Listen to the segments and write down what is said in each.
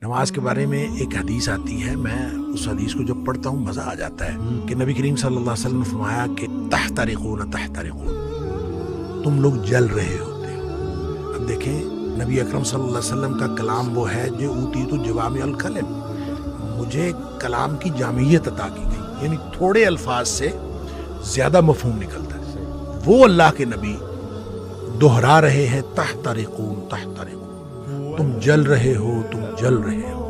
نماز کے بارے میں ایک حدیث آتی ہے، میں اس حدیث کو جب پڑھتا ہوں مزہ آ جاتا ہے کہ نبی کریم صلی اللہ علیہ وسلم نے فرمایا کہ تحترقون تحترقون، تم لوگ جل رہے ہوتے ہو۔ اب دیکھیں نبی اکرم صلی اللہ علیہ وسلم کا کلام وہ ہے جو اوتیت جوامع الکلم، مجھے کلام کی جامعیت عطا کی گئی، یعنی تھوڑے الفاظ سے زیادہ مفہوم نکلتا ہے۔ وہ اللہ کے نبی دہرا رہے ہیں تحترقون تحترقون، تم جل رہے ہو، تم جل رہے ہو،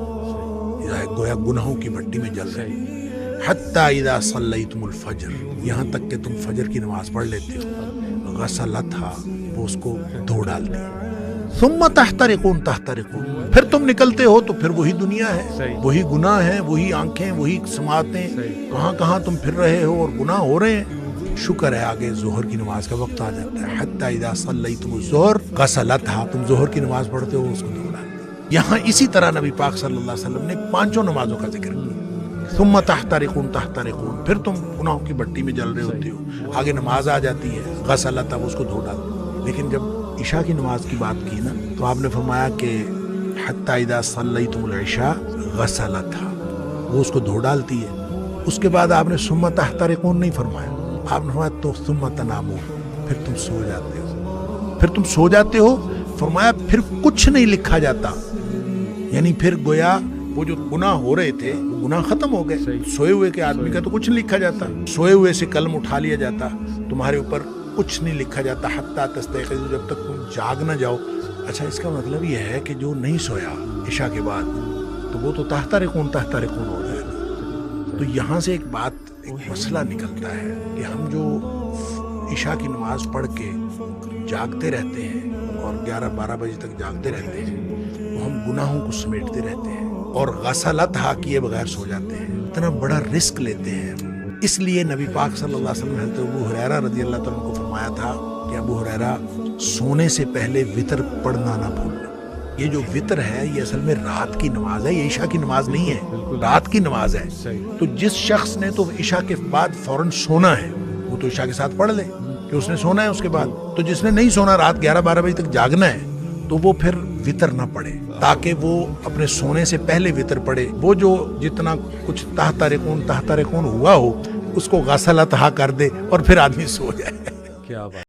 گویا گناہوں کی بھٹی میں جل رہے ہو۔ حتی اذا صلیتم الفجر، یہاں تک کہ تم فجر کی نماز پڑھ لیتے ہو، غسلتھا، وہ اس کو دھو ڈالتے ہیں، ثم تحترقون تحترقون، پھر تم نکلتے ہو تو پھر وہی دنیا ہے، وہی گناہ ہے، وہی آنکھیں، وہی سماعتیں، کہاں کہاں تم پھر رہے ہو اور گناہ ہو رہے ہیں۔ شکر ہے آگے ظہر کی نماز کا وقت آ جاتا ہے، حتی اذا صلیتم الظہر غسلتھا، تم ظہر کی نماز پڑھتے ہو، اس کو دھو ڈالتے ہیں۔ یہاں اسی طرح نبی پاک صلی اللہ علیہ وسلم نے پانچوں نمازوں کا ذکر کیا، ثم تحترقون تحترقون، پھر تم گناہوں کی بھٹی میں جل رہے ہوتے ہو، آگے نماز آ جاتی ہے، غسلتھا، اس کو دھو ڈالتے ہیں۔ لیکن جب عشاء کی نماز کی بات کی نا تو آپ نے فرمایا کہ حتی اذا صلیتم العشاء غسلتھا، وہ اس کو دھو ڈالتی ہے۔ اس کے بعد آپ نے ثم تحترقون نہیں فرمایا، آپ نے فرمایا تو ثم تنامون، پھر تم سو جاتے ہو، پھر تم سو جاتے ہو، فرمایا پھر کچھ نہیں لکھا جاتا، یعنی پھر گویا وہ جو گناہ ہو رہے تھے گناہ ختم ہو گئے۔ سوئے ہوئے کے آدمی کا تو کچھ نہیں لکھا جاتا، سوئے ہوئے سے قلم اٹھا لیا جاتا، تمہارے اوپر کچھ نہیں لکھا جاتا حتی تستيقظوا، جب تک تم جاگ نہ جاؤ۔ اچھا، اس کا مطلب یہ ہے کہ جو نہیں سویا عشاء کے بعد تو وہ تو تحترقون تحترقون ہو رہا ہے۔ تو یہاں سے ایک بات، ایک مسئلہ نکلتا ہے کہ ہم جو عشاء کی نماز پڑھ کے جاگتے رہتے ہیں اور 11-12 بجے تک جاگتے رہتے ہیں، وہ ہم گناہوں کو سمیٹتے رہتے ہیں اور غسلتھا کیے بغیر سو جاتے ہیں، اتنا بڑا رسک لیتے ہیں۔ اس لیے نبی پاک صلی اللہ علیہ وسلم نے حضرت ابو ہریرہ رضی اللہ تعالیٰ عنہ کو فرمایا تھا کہ ابو ہریرہ سونے سے پہلے وتر پڑھنا نہ بھولنا۔ یہ جو وتر ہے یہ اصل میں رات کی نماز ہے، یہ عشاء کی نماز نہیں ہے، رات کی نماز ہے۔ تو جس شخص نے تو عشاء کے بعد فوراً سونا ہے وہ تو عشاء کے ساتھ پڑھ لے کہ اس نے سونا ہے اس کے بعد۔ تو جس نے نہیں سونا، رات 11-12 بجے تک جاگنا ہے، تو وہ پھر وتر نہ پڑھے، تاکہ وہ اپنے سونے سے پہلے وتر پڑھے۔ وہ جو جتنا کچھ تحترقون تحترقون ہوا ہو اس کو غسلتھا کر دے اور پھر آدمی سو جائے۔ کیا بات